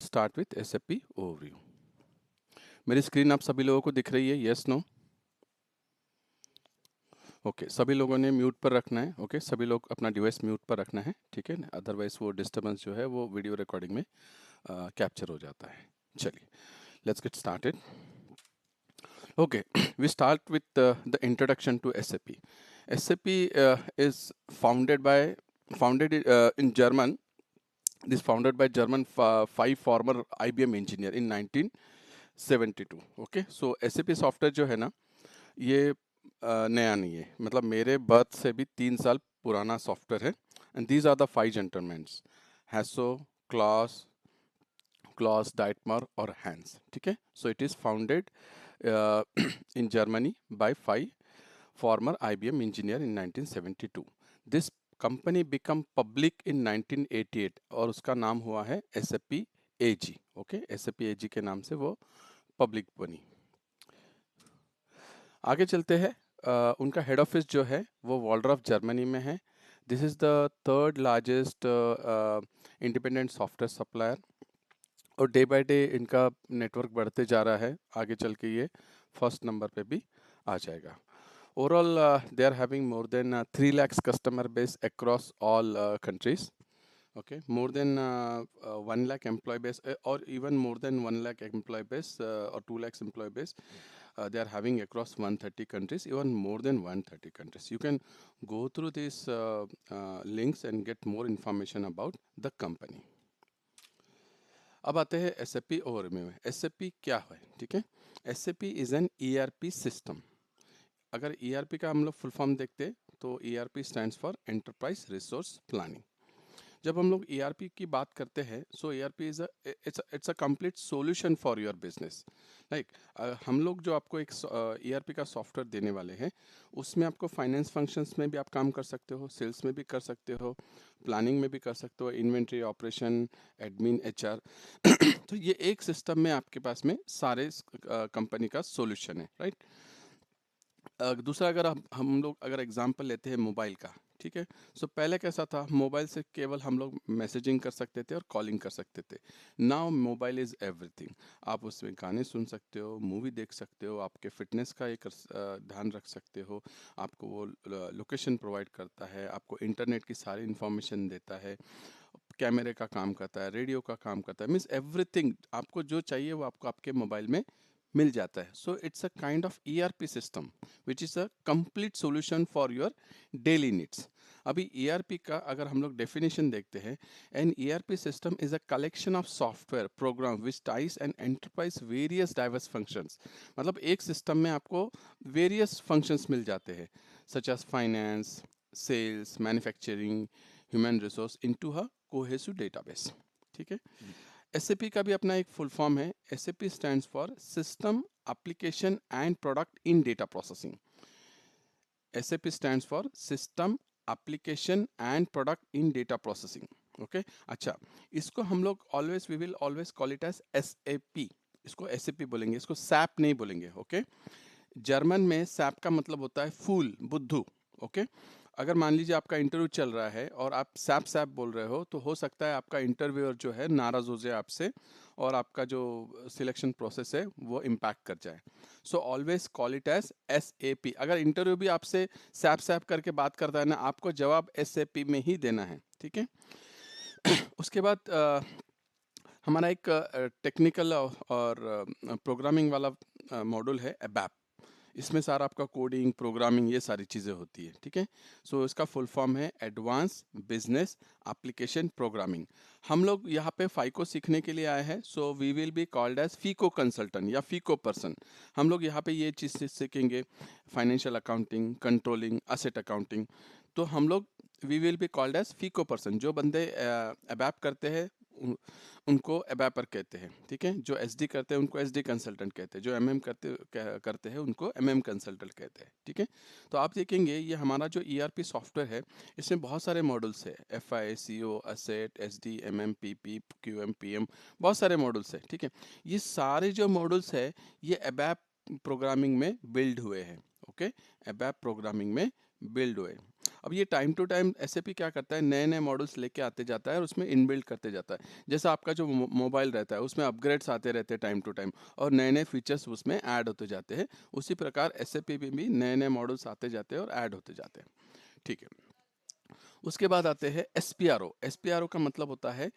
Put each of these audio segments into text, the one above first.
start with SAP overview. मेरी screen आप सभी लोगों को दिख रही है? Yes no? ओके, सभी लोगों ने म्यूट पर रखना है. ओके, सभी लोग अपना डिवाइस म्यूट पर रखना है, ठीक है ना? अदरवाइज वो डिस्टर्बेंस जो है वो वीडियो रिकॉर्डिंग में कैप्चर हो जाता है. चलिए, let's get started. Okay, we start with the introduction to SAP. SAP is founded in German. This founded by German five former IBM engineer in 1972. Okay, so SAP software जो है ना, ये नया नहीं है. मतलब मेरे बर्थ से भी 3 साल पुराना सॉफ्टवेयर है. And these are the 5 gentlemans: Hasso, Klaus, Dietmar और हैंस. ठीक है, so it is founded in Germany by 5 former IBM engineer in 1972. This company become public in 1988 और उसका नाम हुआ है SAP AG. Okay, SAP AG के नाम से वो पब्लिक बनी. आगे चलते हैं. उनका हेड ऑफिस जो है वो वॉल्ड्रॉफ जर्मनी में है. This is the third largest independent software supplier और डे बाय डे इनका नेटवर्क बढ़ते जा रहा है. आगे चल के ये फर्स्ट नंबर पे भी आ जाएगा. Overall they are having more than 3 lakhs customer base across all countries. Okay, more than 1 lakh employee base or even more than 1 lakh employee base or 2 lakhs employee base they are having across 130 countries, even more than 130 countries. You can go through these links and get more information about the company. अब आते हैं SAP overview में. SAP क्या है? ठीक है, SAP is an ERP system. अगर ERP का हम लोग फुल फॉर्म देखते तो ERP stands for enterprise resource planning. जब हम लोग ERP की बात करते हैं, सो ERP is it's a complete solution for your business. Like हम लोग जो आपको एक ERP का सॉफ्टवेयर देने वाले हैं, उसमें आपको फाइनेंस फंक्शंस में भी आप काम कर सकते हो, सेल्स में भी कर सकते हो, प्लानिंग में भी कर सकते हो, इन्वेंट्री, ऑपरेशन, एडमिन, HR. तो ये एक सिस्टम में आपके पास में सारे कंपनी का सॉल्यूशन है, राइट? दूसरा, अगर हम लोग अगर एग्जांपल लेते हैं मोबाइल का, ठीक है, सो पहले कैसा था? मोबाइल से केवल हम लोग मैसेजिंग कर सकते थे और कॉलिंग कर सकते थे. Now mobile is everything. आप उसमें गाने सुन सकते हो, मूवी देख सकते हो, आपके फिटनेस का एक ध्यान रख सकते हो, आपको वो लोकेशन प्रोवाइड करता है, आपको इंटरनेट की सारी इंफॉर्मेशन देता है, कैमरे का काम करता है, रेडियो का काम करता है. मीन्स एवरीथिंग आपको जो चाहिए वो आपको आपके मोबाइल में मिल जाता है. So it's a kind of ERP system which is a complete solution for your daily needs. अभी ERP का अगर हम लोग डेफिनेशन देखते हैं, an ERP system is a collection of software program which ties and enterprise various diverse functions. मतलब एक system में आपको वेरियस फंक्शंस मिल जाते हैं, such as finance, sales, manufacturing, human resource into a cohesive database. ठीक है, SAP का भी अपना एक फुल फॉर्म है. SAP stands for system application and product in data processing. SAP stands for system application and product in data processing. Okay, अच्छा, इसको हम लोग we will always call it as SAP. इसको SAP बोलेंगे, इसको SAP नहीं बोलेंगे. ओके, जर्मन में SAP का मतलब होता है फूल, बुद्धू. ओके, अगर मान लीजिए आपका इंटरव्यू चल रहा है और आप SAP बोल रहे हो, तो हो सकता है आपका इंटरव्यूअर जो है नाराज हो जाए आपसे और आपका जो सिलेक्शन प्रोसेस है वो इम्पैक्ट कर जाए. So always call it as SAP. अगर इंटरव्यू भी आपसे SAP करके बात करता है ना, आपको जवाब SAP में ही देना है. ठीक है, उसके बाद हमारा एक टेक्निकल और प्रोग्रामिंग वाला मॉड्यूल है ABAP. इसमें सारा आपका कोडिंग, प्रोग्रामिंग, ये सारी चीज़ें होती है. ठीक है, सो इसका फुल फॉर्म है एडवांस बिजनेस एप्लीकेशन प्रोग्रामिंग. हम लोग यहाँ पे FICO सीखने के लिए आए हैं. So we will be called as FICO consultant या FICO पर्सन. हम लोग यहाँ पे ये चीज़ सीखेंगे, financial accounting, controlling, asset accounting. तो हम लोग we will be called as FICO person. जो बंदे ABAP करते हैं उनको एबैपर कहते हैं. ठीक है, जो SD करते हैं उनको SD कंसल्टेंट कहते हैं, जो MM करते हैं उनको MM कंसल्टेंट कहते हैं. ठीक है, तो आप देखेंगे ये हमारा जो ERP सॉफ्टवेयर है, इसमें बहुत सारे मॉडल्स है, FI, CO, asset, SD, MM, PP, QM, PM, बहुत सारे मॉडल्स है. ठीक है, ये सारे जो मॉडल्स है ये ABAP प्रोग्रामिंग में बिल्ड हुए हैं. ओके, ABAP प्रोग्रामिंग में बिल्ड हुए. अब ये टाइम टू टाइम एसएपी क्या करता है, नए नए मॉडल्स लेके आते जाता है और उसमें इनबिल्ड करते जाता है। जैसा आपका जो मोबाइल रहता है उसमें अपग्रेड्स आते रहते हैं टाइम टू टाइम, और नए नए फीचर्स उसमें ऐड होते जाते हैं। उसी प्रकार एसएपी में भी नए नए मॉडल्स आते जाते हैं और ऐड होते जाते हैं। ठीक है, उसके बाद आते हैं एसपीआरओ। एसपीआरओ का मतलब होता है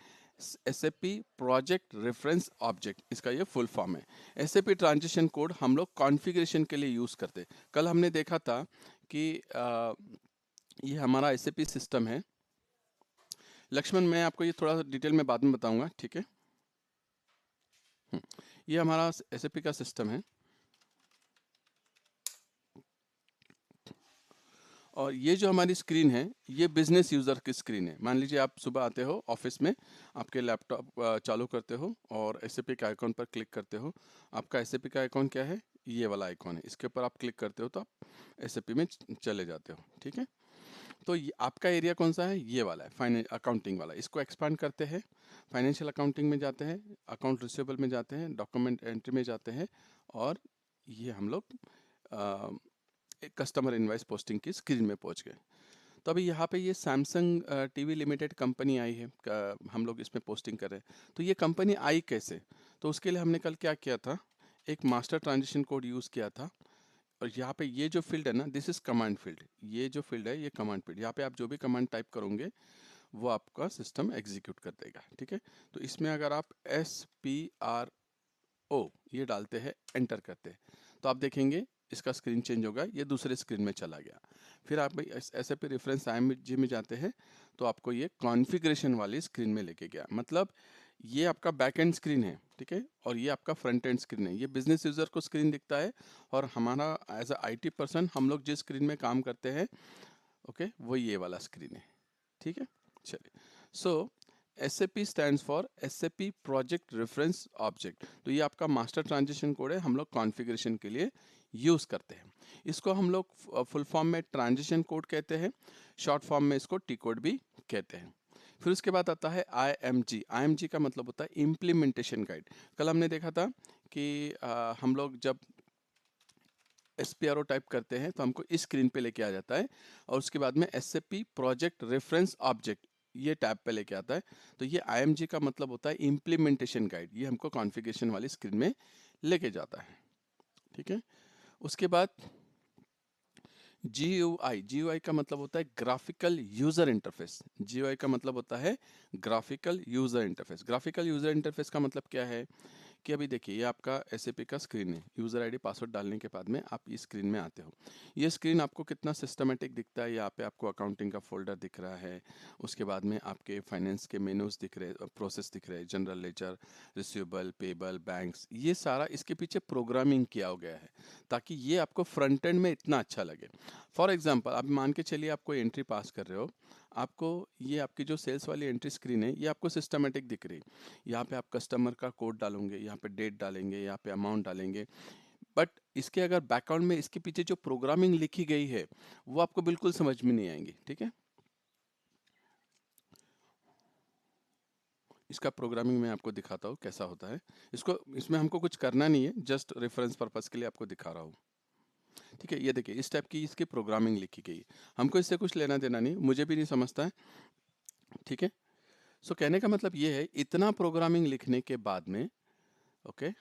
एसएपी प्रोजेक्ट रेफरेंस ऑब्जेक्ट, इसका ये फुल फॉर्म है। एसएपी ट्रांजिशन कोड हम लोग कॉन्फ़िगरेशन के लिए यूज़ करते हैं। कल हमने देखा था कि ये हमारा एसएपी सिस्टम है। लक्ष्मण, मैं आपको ये थोड़ा सा डिटेल में बाद में बताऊंगा, ठीक है। ये हमारा एसएपी का सिस्टम है, और ये जो हमारी स्क्रीन है ये बिजनेस यूज़र की स्क्रीन है। मान लीजिए आप सुबह आते हो ऑफिस में, आपके लैपटॉप चालू करते हो और एसएपी के आइकॉन पर क्लिक करते हो। आपका एसएपी का आइकॉन क्या है, ये वाला आइकॉन है, इसके ऊपर आप क्लिक करते हो तो आप एसएपी में चले जाते हो, ठीक है। तो आपका एरिया कौन सा है, ये वाला है, फाइनेंस अकाउंटिंग वाला। इसको एक्सपांड करते हैं, फाइनेंशियल अकाउंटिंग में जाते हैं, अकाउंट रिसीवेबल में जाते हैं, डॉक्यूमेंट एंट्री में जाते हैं, और ये हम लोग एक कस्टमर इनवाइस पोस्टिंग की स्क्रीन में पहुंच गए। तो अभी यहाँ पे ये सैमसंग टीवी लिमिटेड कंपनी आई है, हम लोग इसमें पोस्टिंग कर रहे हैं। तो ये कंपनी आई कैसे, तो उसके लिए हमने कल क्या किया था, एक मास्टर ट्रांजिशन कोड यूज़ किया था। और यहाँ पे ये जो फील्ड है ना, दिस इज कमांड फील्ड। ये जो फील्ड है ये कमांड फील्ड, यहाँ पे आप जो भी कमांड टाइप करोगे वो आपका सिस्टम एग्जीक्यूट कर देगा, ठीक है। तो इसमें अगर आप SPRO ये डालते हैं, एंटर करते हैं, तो आप देखेंगे इसका स्क्रीन चेंज होगा, ये दूसरे स्क्रीन में चला गया। फिर आप ऐसे पे रेफरेंस IMG में जाते हैं तो आपको ये कॉन्फ़िगरेशन वाली स्क्रीन में लेके गया। मतलब ये आपका बैक एंड स्क्रीन है, ठीक है, और ये आपका फ्रंट एंड स्क्रीन है। ये बिजनेस यूज़र को स्क्रीन दिखता है, और हमारा एज अ IT पर्सन हम लोग जिस स्क्रीन में काम करते हैं, ओके, वो ये वाला स्क्रीन है, ठीक है। चलिए, सो SAP stands for SAP project reference object. तो ये आपका मास्टर ट्रांजिशन कोड है, हम लोग कॉन्फ़िगरेशन के लिए यूज़ करते हैं। इसको हम लोग फुल फॉर्म में ट्रांजिशन कोड कहते हैं, शॉर्ट फॉर्म में इसको टी कोड भी कहते हैं। फिर उसके बाद आता है IMG। IMG का मतलब होता है इम्प्लीमेंटेशन गाइड। कल हमने देखा था कि हम लोग जब SPRO टाइप करते हैं तो हमको इस स्क्रीन पे लेके आ जाता है, और उसके बाद में SAP प्रोजेक्ट रेफरेंस ऑब्जेक्ट ये टैब पे लेके आता है। तो ये IMG का मतलब होता है इम्प्लीमेंटेशन गाइड, ये हमको कॉन्फ़िगरेशन वाली स्क्रीन में लेके जाता है, ठीक है। उसके बाद GUI का मतलब होता है ग्राफिकल यूजर इंटरफेस। GUI का मतलब होता है graphical user interface. Graphical user interface का मतलब क्या है कि अभी देखिए ये आपका SAP का स्क्रीन है, यूज़र आईडी पासवर्ड डालने के बाद में आप इस स्क्रीन में आते हो। ये स्क्रीन आपको कितना सिस्टमेटिक दिखता है, यहाँ पे आपको अकाउंटिंग का फोल्डर दिख रहा है, उसके बाद में आपके फाइनेंस के मेनूज दिख रहे, प्रोसेस दिख रहे हैं, general ledger, receivable, payable, banks, ये सारा इसके पीछे प्रोग्रामिंग किया हो गया है ताकि ये आपको फ्रंट एंड में इतना अच्छा लगे। फॉर एग्जाम्पल, आप मान के चलिए आप कोई एंट्री पास कर रहे हो, आपको ये आपकी जो सेल्स वाली एंट्री स्क्रीन है ये आपको सिस्टमेटिक दिख रही है। यहाँ पे आप कस्टमर का कोड डालोगे, यहाँ पे डेट डालेंगे, यहाँ पे अमाउंट डालेंगे, बट इसके अगर बैकग्राउंड में इसके पीछे जो प्रोग्रामिंग लिखी गई है वो आपको बिल्कुल समझ में नहीं आएंगी, ठीक है। इसका प्रोग्रामिंग मैं आपको दिखाता हूँ कैसा होता है। इसमें हमको कुछ करना नहीं है, जस्ट रेफरेंस पर्पस के लिए आपको दिखा रहा हूँ, ठीक है। ये देखिए इस टाइप की इसकी प्रोग्रामिंग लिखी गई है, हमको इससे कुछ लेना देना नहीं, मुझे भी नहीं समझता है, ठीक है। सो कहने का मतलब ये है, इतना प्रोग्रामिंग लिखने के बाद में, ओके,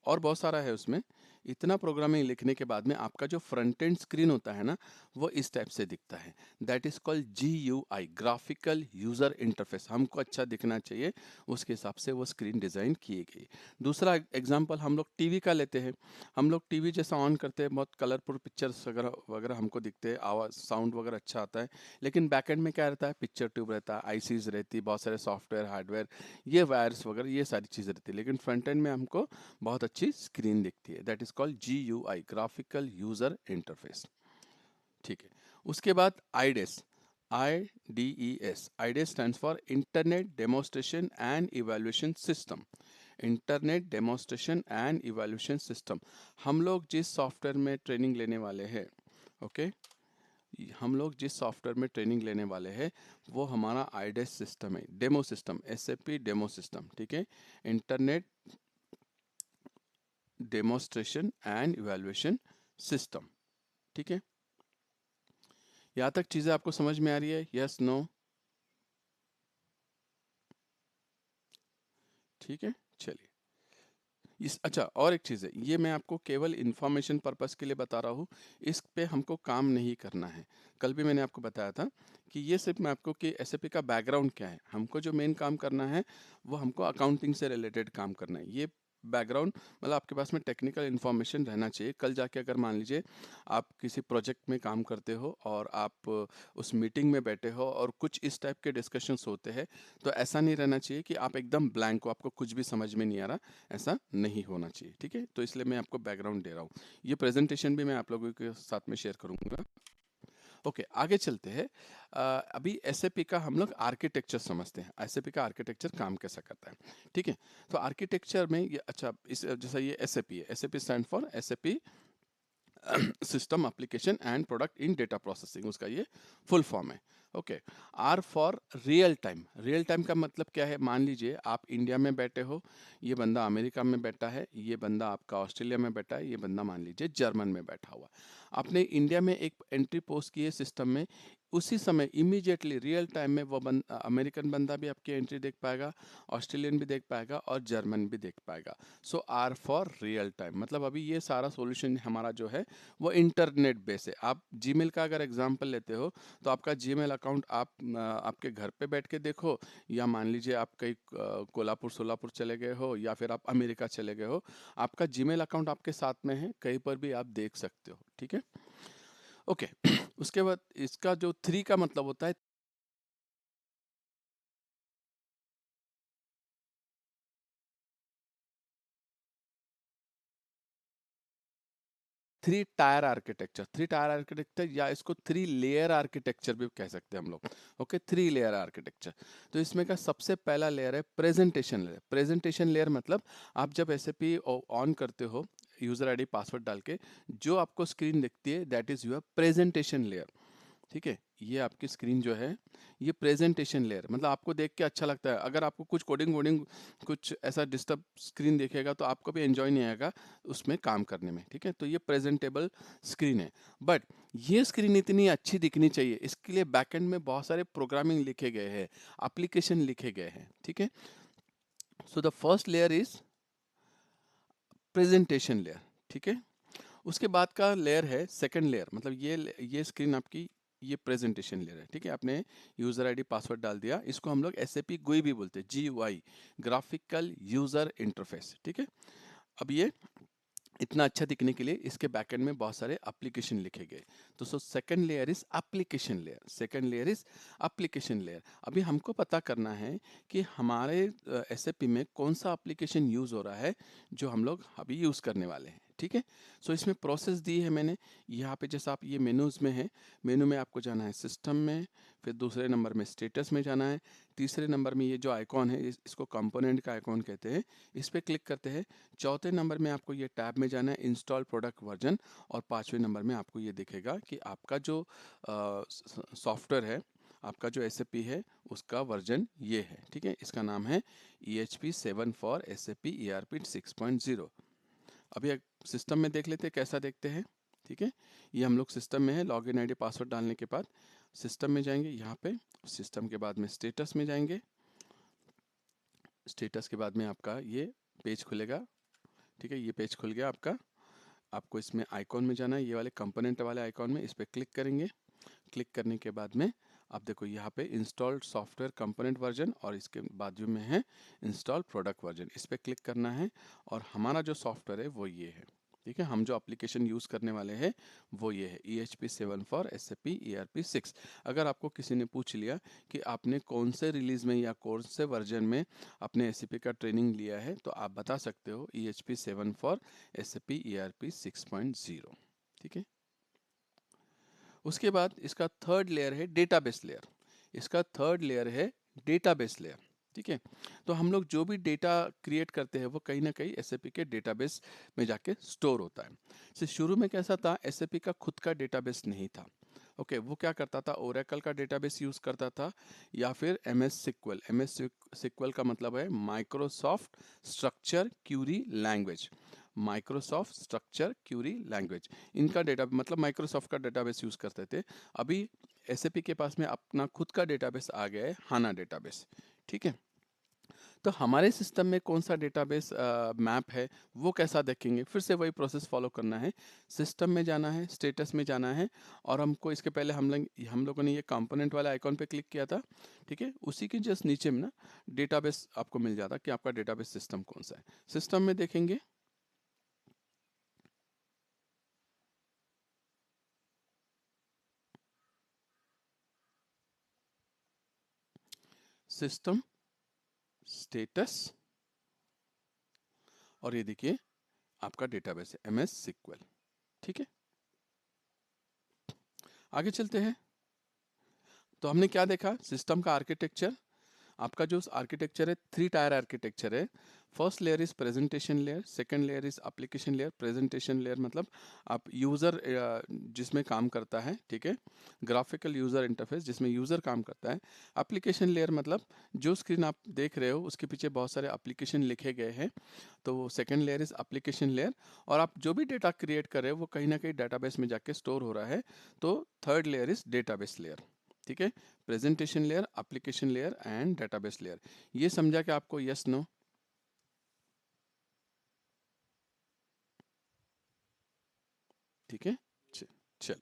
और बहुत सारा है उसमें, इतना प्रोग्रामिंग लिखने के बाद में आपका जो फ्रंट एंड स्क्रीन होता है ना वो इस टाइप से दिखता है। That is called GUI, graphical user interface. हमको अच्छा दिखना चाहिए, उसके हिसाब से वो स्क्रीन डिजाइन की गई। दूसरा एग्जांपल हम लोग टीवी का लेते हैं। हम लोग टीवी जैसा ऑन करते हैं, बहुत कलरफुल पिक्चर्स वगैरह वगैरह हमको दिखते हैं, आवाज साउंड वगैरह अच्छा आता है, लेकिन बैकएंड में क्या रहता है, पिक्चर ट्यूब रहता है, आईसीज रहती है, बहुत सारे सॉफ्टवेयर हार्डवेयर, ये वायर्स वगैरह ये सारी चीज़ें रहती है, लेकिन फ्रंट एंड में हमको बहुत अच्छी स्क्रीन दिखती है। That is called GUI, graphical user interface, ठीक है। उसके बाद IDES, IDES stands for internet demonstration and evaluation system. Internet demonstration and evaluation system, हम लोग जिस सॉफ्टवेयर में ट्रेनिंग लेने वाले हैं, ओके, हम लोग जिस सॉफ्टवेयर में ट्रेनिंग लेने वाले हैं वो हमारा IDES सिस्टम है, demo system, SAP demo system, ठीक है। Internet demonstration and evaluation system, ठीक है। यहाँ तक चीजें आपको समझ में आ रही है? Yes, no? ठीक है, चलिए। इस अच्छा, और एक चीज़ है, ये मैं आपको केवल इन्फॉर्मेशन पर्पस के लिए बता रहा हूँ, इस पे हमको काम नहीं करना है। कल भी मैंने आपको बताया था कि ये सिर्फ मैं आपको कि एसएपी का बैकग्राउंड क्या है, हमको जो मेन काम करना है वो हमको अकाउंटिंग से रिलेटेड काम करना है। ये बैकग्राउंड मतलब आपके पास में टेक्निकल इन्फॉर्मेशन रहना चाहिए। कल जाके अगर मान लीजिए आप किसी प्रोजेक्ट में काम करते हो और आप उस मीटिंग में बैठे हो और कुछ इस टाइप के डिस्कशंस होते हैं, तो ऐसा नहीं रहना चाहिए कि आप एकदम ब्लैंक हो, आपको कुछ भी समझ में नहीं आ रहा, ऐसा नहीं होना चाहिए। ठीक है, तो इसलिए मैं आपको बैकग्राउंड दे रहा हूँ। ये प्रेजेंटेशन भी मैं आप लोगों के साथ में शेयर करूंगा। ओके, आगे चलते हैं। अभी एसएपी का हम लोग आर्किटेक्चर समझते हैं, एसएपी का आर्किटेक्चर काम कैसा करता है। ठीक है, तो आर्किटेक्चर में ये अच्छा, इस जैसा ये एसएपी है, SAP stand for SAP system application and product in data processing, उसका ये फुल फॉर्म है। Okay, R for real time. Real time का मतलब क्या है? मान लीजिए आप इंडिया में बैठे हो, ये बंदा अमेरिका में बैठा है, ये बंदा आपका ऑस्ट्रेलिया में बैठा है, ये बंदा मान लीजिए जर्मन में बैठा हुआ। आपने इंडिया में एक एंट्री पोस्ट की है सिस्टम में, उसी समय इमीडिएटली रियल टाइम में वो अमेरिकन बंदा भी आपकी एंट्री देख पाएगा, ऑस्ट्रेलियन भी देख पाएगा और जर्मन भी देख पाएगा। सो आर फॉर रियल टाइम मतलब अभी ये सारा सॉल्यूशन हमारा जो है वो इंटरनेट बेस है। आप जीमेल का अगर एग्जांपल लेते हो, तो आपका जीमेल अकाउंट आप आपके घर पे बैठ के देखो, या मान लीजिए आप कहीं कोल्हापुर सोलापुर चले गए हो, या फिर आप अमेरिका चले गए हो, आपका जीमेल अकाउंट आपके साथ में है, कहीं पर भी आप देख सकते हो। ठीक है, ओके। उसके बाद इसका जो थ्री का मतलब होता है, three tier architecture. Three tier architecture या इसको थ्री लेयर आर्किटेक्चर भी कह सकते हैं हम लोग। Okay, three layer architecture. तो इसमें का सबसे पहला लेयर है प्रेजेंटेशन लेयर। प्रेजेंटेशन लेयर मतलब आप जब एसएपी ऑन करते हो यूजर आईडी पासवर्ड डाल के, जो आपको स्क्रीन दिखती है that is your presentation layer. ठीक है, ये आपकी स्क्रीन जो है, ये प्रेजेंटेशन लेयर मतलब आपको देख के अच्छा लगता है। अगर आपको कुछ कोडिंग वोडिंग कुछ ऐसा डिस्टर्ब स्क्रीन देखेगा तो आपको भी एंजॉय नहीं आएगा उसमें काम करने में। ठीक है, तो ये प्रेजेंटेबल स्क्रीन है। बट ये स्क्रीन इतनी अच्छी दिखनी चाहिए, इसके लिए बैकएंड में बहुत सारे प्रोग्रामिंग लिखे गए हैं, एप्लीकेशन लिखे गए हैं। ठीक है, so the first layer is presentation layer. ठीक है, उसके बाद का लेयर है सेकंड लेयर, मतलब ये स्क्रीन आपकी, ये प्रेजेंटेशन लेयर है। ठीक है, आपने यूजर आईडी पासवर्ड डाल दिया, इसको हम लोग एसएपी GUI भी बोलते हैं, GUI, ग्राफिकल यूजर इंटरफेस। ठीक है, अब ये इतना अच्छा दिखने के लिए इसके बैकएंड में बहुत सारे एप्लीकेशन लिखे गए। तो so second layer is application layer, second layer is application layer. अभी हमको पता करना है कि हमारे एसएपी में कौन सा एप्लीकेशन यूज हो रहा है जो हम लोग अभी यूज करने वाले हैं। ठीक है, सो इसमें प्रोसेस दी है मैंने यहाँ पे, जैसा आप ये मेनूज में है, मेनू में आपको जाना है सिस्टम में, फिर दूसरे नंबर में स्टेटस में जाना है, तीसरे नंबर में ये जो आइकॉन है इसको कंपोनेंट का आइकॉन कहते हैं, इस पर क्लिक करते हैं। चौथे नंबर में आपको ये टैब में जाना है इंस्टॉल प्रोडक्ट वर्जन, और पांचवें नंबर में आपको ये दिखेगा कि आपका जो सॉफ्टवेयर है, आपका जो एसएपी है उसका वर्जन ये है। ठीक है, इसका नाम है EHP 7 फॉर SAP ERP 6.0। अभी सिस्टम में देख लेते हैं कैसा देखते हैं। ठीक है, ये हम लोग सिस्टम में है, लॉगिन आईडी पासवर्ड डालने के बाद सिस्टम में जाएंगे, यहाँ पे सिस्टम के बाद में स्टेटस में जाएंगे, स्टेटस के बाद में आपका ये पेज खुलेगा। ठीक है, ये पेज खुल गया आपका। आपको इसमें आइकॉन में जाना है, ये वाले कंपोनेंट वाले आइकॉन में, इस पर क्लिक करेंगे। क्लिक करने के बाद में आप देखो यहाँ पे इंस्टॉल्ड सॉफ्टवेयर कंपोनेंट वर्जन, और इसके बाजू में है इंस्टॉल प्रोडक्ट वर्जन, इस पर क्लिक करना है और हमारा जो सॉफ्टवेयर है वो ये है। ठीक है, हम जो एप्लीकेशन यूज करने वाले हैं वो ये है EHP 7 फॉर SAP ERP 6। अगर आपको किसी ने पूछ लिया कि आपने कौन से रिलीज में या कौन से वर्जन में अपने SAP का ट्रेनिंग लिया है, तो आप बता सकते हो EHP 7 फॉर SAP ERP 6.0। ठीक है, उसके बाद इसका थर्ड लेयर है डेटाबेस लेयर। इसका थर्ड लेयर है डेटाबेस लेयर। ठीक है, तो हम लोग जो भी डेटा क्रिएट करते हैं वो कहीं ना कहीं एसएपी के डेटाबेस में जाके स्टोर होता है। से शुरू में कैसा था, एसएपी का खुद का डेटाबेस नहीं था। ओके, वो क्या करता था, ओरेकल का डेटाबेस यूज करता था, या फिर MS सिक्वल। MS सिक्वल का मतलब है Microsoft structure Curie language. Microsoft structure Curie language. इनका डेटा मतलब माइक्रोसॉफ्ट का डेटाबेस यूज करते थे। अभी एसएपी के पास में अपना खुद का डेटाबेस आ गया है, हाना डेटाबेस। ठीक है, तो हमारे सिस्टम में कौन सा डेटाबेस मैप है वो कैसा देखेंगे, फिर से वही प्रोसेस फॉलो करना है। सिस्टम में जाना है, स्टेटस में जाना है, और हमको इसके पहले हम लोगों ने ये कंपोनेंट वाले आइकॉन पे क्लिक किया था। ठीक है, उसी के जस्ट नीचे में ना डेटाबेस आपको मिल जाता कि आपका डेटाबेस सिस्टम कौन सा है। सिस्टम में देखेंगे, सिस्टम, स्टेटस, और ये देखिए आपका डेटाबेस है एमएस सिक्वल। ठीक है, आगे चलते हैं। तो हमने क्या देखा, सिस्टम का आर्किटेक्चर। आपका जो आर्किटेक्चर है 3 टायर आर्किटेक्चर है। First layer is presentation layer, second layer is application layer. Presentation layer मतलब आप यूज़र जिसमें काम करता है, ठीक है, ग्राफिकल यूज़र इंटरफेस जिसमें यूज़र काम करता है। एप्लीकेशन लेयर मतलब जो स्क्रीन आप देख रहे हो उसके पीछे बहुत सारे एप्लीकेशन लिखे गए हैं, तो second layer is application layer. और आप जो भी डेटा क्रिएट कर रहे हो वो कहीं ना कहीं डेटाबेस में जाके स्टोर हो रहा है, तो third layer is database layer. ठीक है, presentation layer, application layer and database layer. ये समझा कि आपको, यस नो? ठीक है, चल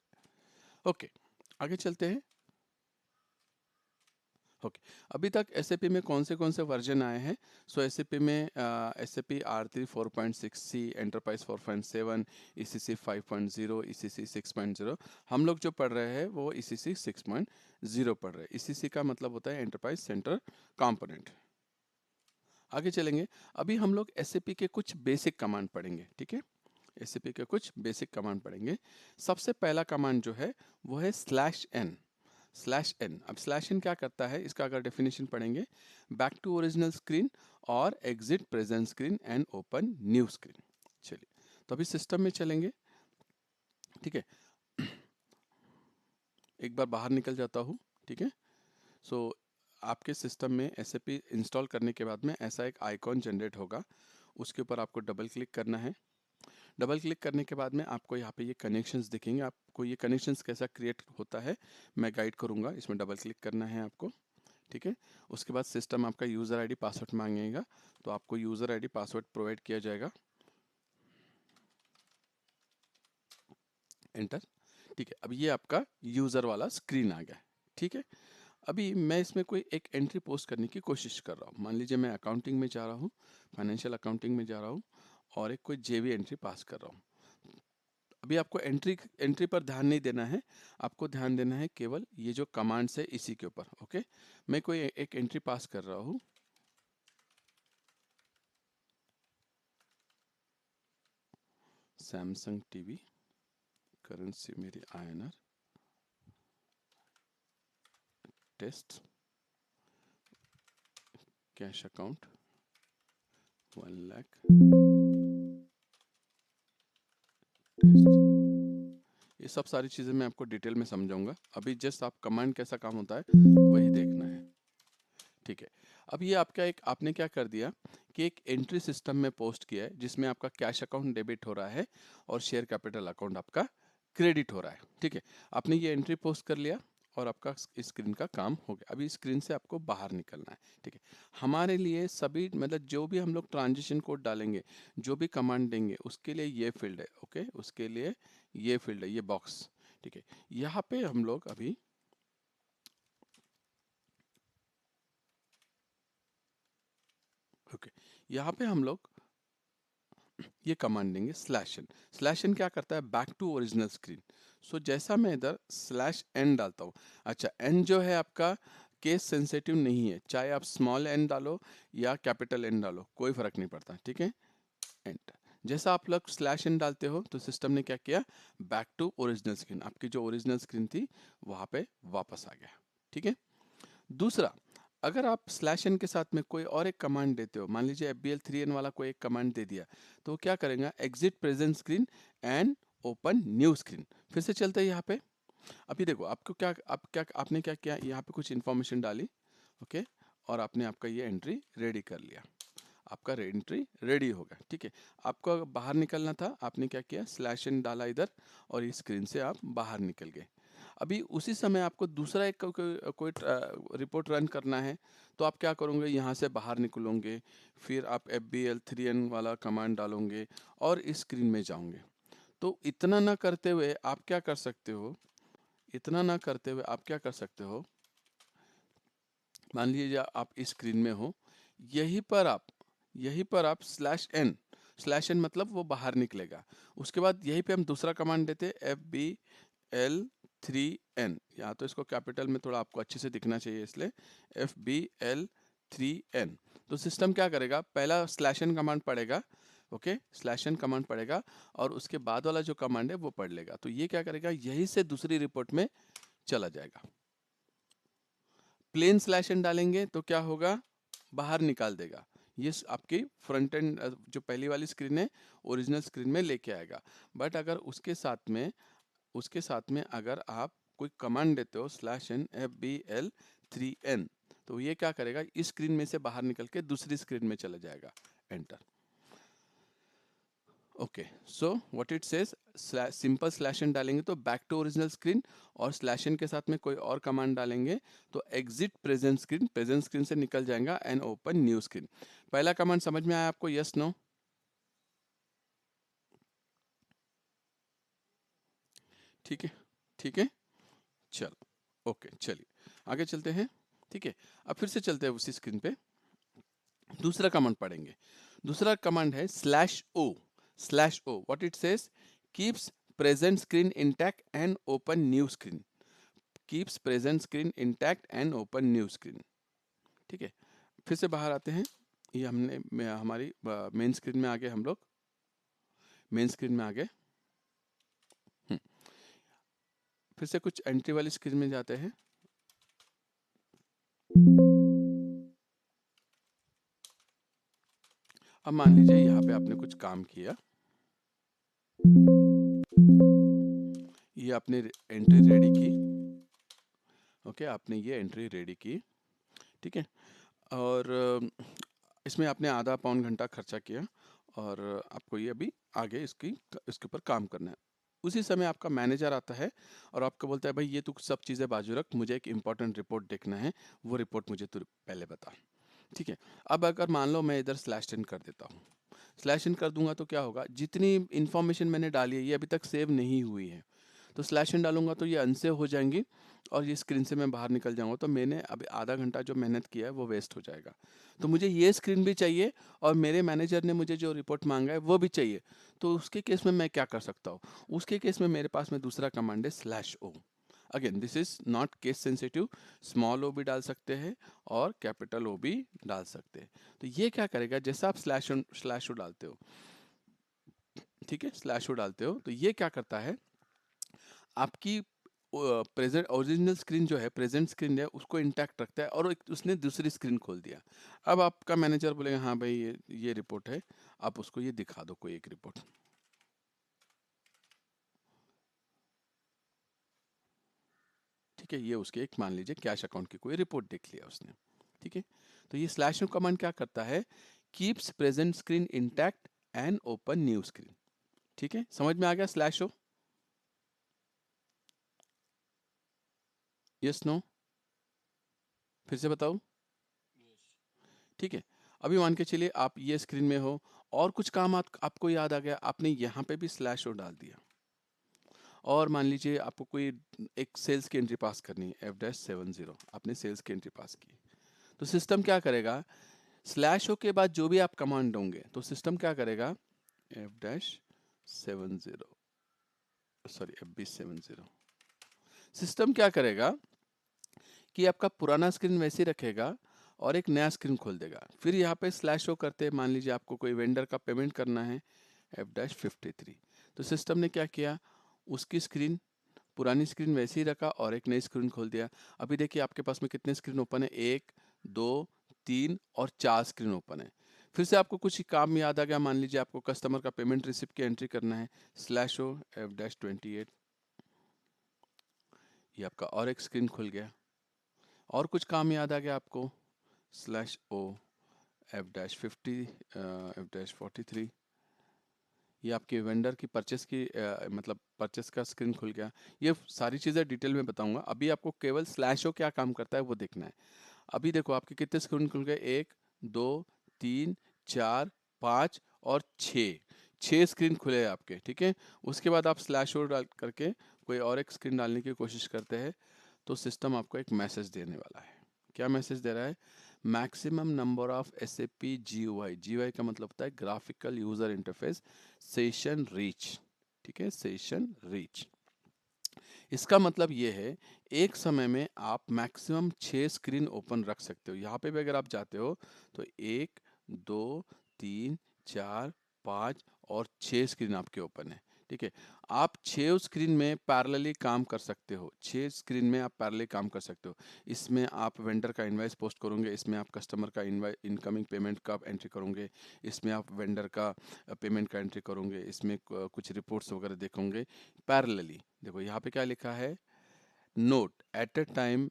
ओके, आगे चलते हैं। ओके, अभी तक एसएपी में कौन से वर्जन आए हैं? सो एसएपी में SAP R3 4.6C, enterprise 4.7, ECC 5.0, ECC 6.0। हम लोग जो पढ़ रहे हैं वो ECC 6.0 पढ़ रहे हैं। ECC का मतलब होता है एंटरप्राइज सेंटर कंपोनेंट। आगे चलेंगे, अभी हम लोग एसएपी के कुछ बेसिक कमांड पढ़ेंगे। ठीक है, एसएपी के कुछ बेसिक कमांड पढ़ेंगे। सबसे पहला कमांड जो है वो है स्लैश एन। स्लैश एन, अब स्लैश एन क्या करता है इसका अगर डेफिनेशन पढ़ेंगे, बैक टू ओरिजिनल स्क्रीन और exit present screen and open new screen. चलिए, तो अभी सिस्टम में चलेंगे। ठीक है, एक बार बाहर निकल जाता हूँ। ठीक है, सो आपके सिस्टम में एसएपी इंस्टॉल करने के बाद में ऐसा एक आइकॉन जनरेट होगा, उसके ऊपर आपको डबल क्लिक करना है। डबल क्लिक करने के बाद में आपको यहाँ पे ये कनेक्शंस दिखेंगे। आपको ये कनेक्शंस कैसा क्रिएट होता है मैं गाइड करूँगा। इसमें डबल क्लिक करना है आपको। ठीक है, उसके बाद सिस्टम आपका यूज़र आईडी पासवर्ड मांगेगा, तो आपको यूज़र आईडी पासवर्ड प्रोवाइड किया जाएगा। एंटर। ठीक है, अब ये आपका यूज़र वाला स्क्रीन आ गया। ठीक है, अभी मैं इसमें कोई एक एंट्री पोस्ट करने की कोशिश कर रहा हूँ। मान लीजिए मैं अकाउंटिंग में जा रहा हूँ, फाइनेंशियल अकाउंटिंग में जा रहा हूँ, और एक कोई जेवी एंट्री पास कर रहा हूँ। अभी आपको एंट्री एंट्री पर ध्यान नहीं देना है, आपको ध्यान देना है केवल ये जो कमांड्स है इसी के ऊपर। ओके, मैं कोई एक एंट्री पास कर रहा हूँ। सैमसंग टीवी, करेंसी मेरी INR, test, cash account 1 lakh, test. ये सब सारी चीज़ें मैं आपको डिटेल में समझाऊंगा। अभी जस्ट आप कमांड कैसा काम होता है वही देखना है। ठीक है, अब ये आपका एक, आपने क्या कर दिया कि एक एंट्री सिस्टम में पोस्ट किया है जिसमें आपका कैश अकाउंट डेबिट हो रहा है और शेयर कैपिटल अकाउंट आपका क्रेडिट हो रहा है। ठीक है, आपने ये एंट्री पोस्ट कर लिया और आपका इस स्क्रीन का काम हो गया। अभी स्क्रीन से आपको बाहर निकलना है। ठीक है, हमारे लिए सभी मतलब जो भी हम लोग ट्रांजिशन कोड डालेंगे, जो भी कमांड देंगे उसके लिए ये फील्ड है। ओके, उसके लिए ये फील्ड है, ये बॉक्स। ठीक है, यहाँ पे हम लोग अभी, ओके, यहाँ पे हम लोग ये कमांड देंगे स्लैश एन। स्लैश एन क्या करता है, बैक टू ओरिजिनल स्क्रीन। सो जैसा मैं इधर स्लैश एन डालता हूँ, अच्छा एन जो है आपका केस सेंसिटिव नहीं है, चाहे आप स्मॉल एन डालो या कैपिटल एन डालो कोई फर्क नहीं पड़ता। ठीक है, एंटर। जैसा आप लोग स्लैश एन डालते हो तो सिस्टम ने क्या किया, बैक टू ओरिजिनल स्क्रीन, आपकी जो ओरिजिनल स्क्रीन थी वहां पे वापस आ गया। ठीक है, दूसरा, अगर आप स्लैश एन के साथ में कोई और एक कमांड देते हो, मान लीजिए FBL3N वाला कोई एक कमांड दे दिया, तो वो क्या करेगा, exit present screen and open new screen. फिर से चलते हैं यहाँ पे। अभी देखो आपको क्या, आपने क्या किया, यहाँ पे कुछ इंफॉर्मेशन डाली। ओके, और आपने आपका ये एंट्री रेडी कर लिया। आपका एंट्री रेडी हो गया। ठीक है, आपको अगर बाहर निकलना था, आपने क्या किया, स्लैश एन डाला इधर और इस स्क्रीन से आप बाहर निकल गए। अभी उसी समय आपको दूसरा एक कोई रिपोर्ट रन करना है, तो आप क्या करोगे, यहाँ से बाहर निकलोगे, फिर आप FBL3N वाला कमांड डालोगे और इस स्क्रीन में जाओगे। तो इतना ना करते हुए आप क्या कर सकते हो, इतना ना करते हुए आप क्या कर सकते हो, मान लीजिए आप इस स्क्रीन में हो, यहीं पर आप स्लैश एन मतलब वो बाहर निकलेगा। उसके बाद यहीं पे हम दूसरा कमांड देते FBL3N, या तो इसको कैपिटल में थोड़ा आपको अच्छे से दिखना चाहिए इसलिए FBL3N। तो सिस्टम क्या करेगा, पहला स्लैश एन कमांड पढ़ेगा, ओके, स्लैश एन कमांड पढ़ेगा और उसके बाद वाला जो कमांड है वो पढ़ लेगा। तो ये क्या करेगा, यहीं से दूसरी रिपोर्ट में चला जाएगा। प्लेन स्लैश एन डालेंगे तो क्या होगा, बाहर निकाल देगा, ये आपकी फ्रंट एंड जो पहली वाली स्क्रीन है ओरिजिनल स्क्रीन में लेके आएगा। बट अगर उसके साथ में अगर आप कोई कमांड देते हो /FBL3N, तो ये क्या करेगा, इस स्क्रीन में से बाहर निकल के दूसरी स्क्रीन में चला जाएगा। Enter. Okay, so what it says, simple slash N डालेंगे तो बैक टू ओरिजिनल स्क्रीन, और स्लैश एन के साथ में कोई और कमांड डालेंगे तो एग्जिट प्रेजेंट स्क्रीन से निकल जाएगा एंड ओपन न्यू स्क्रीन। पहला कमांड समझ में आया आपको, यस नो? ठीक है, ठीक है, चलो ओके, चलिए आगे चलते हैं। ठीक है, अब फिर से चलते हैं उसी स्क्रीन पे, दूसरा कमांड पढ़ेंगे। दूसरा कमांड है /O what it says, keeps present screen intact and open new screen, keeps present screen intact and open new screen. ठीक है, फिर से बाहर आते हैं, ये हमारी मेन स्क्रीन में आ गए, हम लोग मेन स्क्रीन में आ गए। फिर से कुछ एंट्री वाली स्क्रीन में जाते हैं। अब मान लीजिए यहाँ पे आपने कुछ काम किया, ये आपने एंट्री रेडी की, ओके, आपने ये एंट्री रेडी की, ठीक है, और इसमें आपने आधा पौन घंटा खर्चा किया और आपको ये अभी आगे इसके ऊपर काम करना है। उसी समय आपका मैनेजर आता है और आपको बोलता है, भाई ये तू सब चीज़ें बाजू रख, मुझे एक इम्पॉर्टेंट रिपोर्ट देखना है, वो रिपोर्ट मुझे तू पहले बता। ठीक है, अब अगर मान लो मैं इधर /n कर देता हूँ, /n कर दूंगा तो क्या होगा, जितनी इन्फॉर्मेशन मैंने डाली है ये अभी तक सेव नहीं हुई है, तो /n डालूंगा तो ये अनसेव हो जाएंगी और ये स्क्रीन से मैं बाहर निकल जाऊंगा, तो मैंने अभी आधा घंटा जो मेहनत किया है वो वेस्ट हो जाएगा। तो मुझे ये स्क्रीन भी चाहिए और मेरे मैनेजर ने मुझे जो रिपोर्ट मांगा है वो भी चाहिए। तो उसके केस में मैं क्या कर सकता हूँ, उसके केस में मेरे पास में दूसरा कमांड है /O। Again this is not case sensitive, small O भी डाल सकते हैं और कैपिटल ओ भी डाल सकते हैं। तो ये क्या करेगा, जैसा आप /O डालते हो, ठीक है, /O डालते हो तो ये क्या करता है, आपकी प्रेजेंट ओरिजिनल स्क्रीन जो है, प्रेजेंट स्क्रीन है, उसको इंटैक्ट रखता है और उसने दूसरी स्क्रीन खोल दिया। अब आपका मैनेजर बोलेगा, हाँ भाई ये रिपोर्ट है, आप उसको ये दिखा दो कोई एक रिपोर्ट। ठीक है, ये उसके एक मान लीजिए कैश अकाउंट की कोई रिपोर्ट देख लिया उसने। ठीक है, तो ये /O कमांड क्या करता है, keeps present screen intact and open new screen. ठीक है, समझ में आ गया /O? Yes no? फिर से बताओ। ठीक है, अभी मान के चलिए आप ये स्क्रीन में हो और कुछ काम आपको याद आ गया, आपने यहाँ पे भी /O डाल दिया, और मान लीजिए आपको कोई एक सेल्स की एंट्री पास करनी है, F-70, आपने सेल्स की एंट्री पास की, तो सिस्टम क्या करेगा, /O के बाद जो भी आप कमांड दोगे तो सिस्टम क्या करेगा, F-70 सॉरी FB70, सिस्टम क्या करेगा कि आपका पुराना स्क्रीन वैसे ही रखेगा और एक नया स्क्रीन खोल देगा। फिर यहाँ पे /O करते, मान लीजिए आपको कोई वेंडर का पेमेंट करना है, F-53, तो सिस्टम ने क्या किया, उसकी स्क्रीन, पुरानी स्क्रीन वैसे ही रखा और एक नई स्क्रीन खोल दिया। अभी देखिए आपके पास में कितने स्क्रीन ओपन है, 1 2 3 और 4 स्क्रीन ओपन है। फिर से आपको कुछ काम याद आ गया, मान लीजिए आपको कस्टमर का पेमेंट रिसिप्ट की एंट्री करना है, /O F-28, ये आपका और एक स्क्रीन खुल गया। और कुछ काम याद आ गया आपको, /O F-50, F-43, ये आपके वेंडर की परचेस की मतलब परचेस का स्क्रीन खुल गया। ये सारी चीज़ें डिटेल में बताऊंगा, अभी आपको केवल स्लैशो क्या काम करता है वो देखना है। अभी देखो आपके कितने स्क्रीन खुल गए, 1 2 3 4 5 और 6 स्क्रीन खुले हैं आपके, ठीक है। उसके बाद आप स्लैश और डाल करके कोई और एक स्क्रीन डालने की कोशिश करते हैं तो सिस्टम आपको एक मैसेज देने वाला है। क्या मैसेज दे रहा है? Maximum number of SAP GUI, GUI का मतलब होता है graphical user interface, session reach, ठीक है, सेशन रीच। इसका मतलब ये है एक समय में आप मैक्सिमम 6 स्क्रीन ओपन रख सकते हो। यहाँ पे भी अगर आप जाते हो तो 1 2 3 4 5 और 6 स्क्रीन आपके ओपन है, ठीक है। आप 6 स्क्रीन में पैरेलली काम कर सकते हो, 6 स्क्रीन में आप पैरेलली काम कर सकते हो। इसमें आप वेंडर का इनवाइस पोस्ट करोगे, इसमें आप कस्टमर का इनकमिंग पेमेंट का एंट्री करोगे, इसमें आप वेंडर का पेमेंट का एंट्री करोगे, इसमें कुछ रिपोर्ट्स वगैरह देखोगे पैरेलली। देखो यहाँ पे क्या लिखा है, note at a time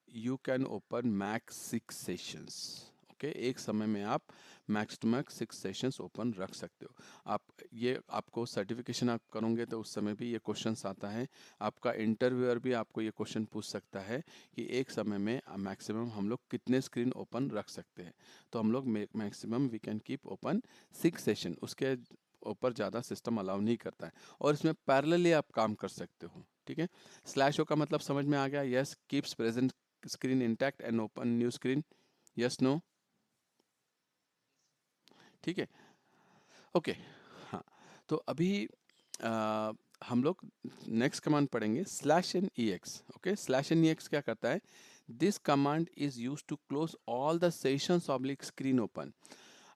you can open max 6 sessions. Okay, एक समय में आप max to max 6 sessions open रख सकते हो। आप ये आपको सर्टिफिकेशन आप करोगे तो उस समय भी ये क्वेश्चंस आता है, आपका इंटरव्यूअर भी आपको ये क्वेश्चन पूछ सकता है कि एक समय में मैक्सिमम हम लोग कितने स्क्रीन ओपन रख सकते हैं। तो हम लोग maximum we can keep open 6 session, उसके ऊपर ज़्यादा सिस्टम अलाउ नहीं करता है। और इसमें पैरेलली आप काम कर सकते हो, ठीक है। स्लैश ओ का मतलब समझ में आ गया? Yes, keeps present screen intact and open new screen, yes no, ठीक है, ओके। हाँ, तो अभी आ, हम लोग नेक्स्ट कमांड पढ़ेंगे slash N E X. Okay, slash N E X क्या करता है? This command is use to close all the sessions oblique screen open.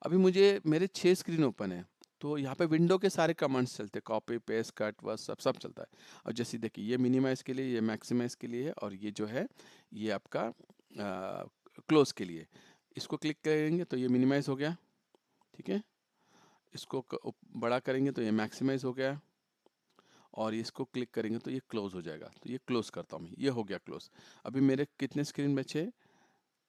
अभी मुझे मेरे 6 स्क्रीन ओपन है तो यहाँ पे विंडो के सारे कमांड्स चलते हैं, कॉपी पेस्ट कट वह सब चलता है। और जैसे देखिए ये मिनिमाइज के लिए, ये मैक्सिमाइज के लिए है, और ये जो है ये आपका क्लोज के लिए। इसको क्लिक करेंगे तो ये मिनिमाइज हो गया, ठीक है। इसको बड़ा करेंगे तो ये मैक्सिमाइज हो गया, और इसको क्लिक करेंगे तो ये क्लोज हो जाएगा। तो ये क्लोज करता हूँ मैं, ये हो गया क्लोज। अभी मेरे कितने स्क्रीन बचे?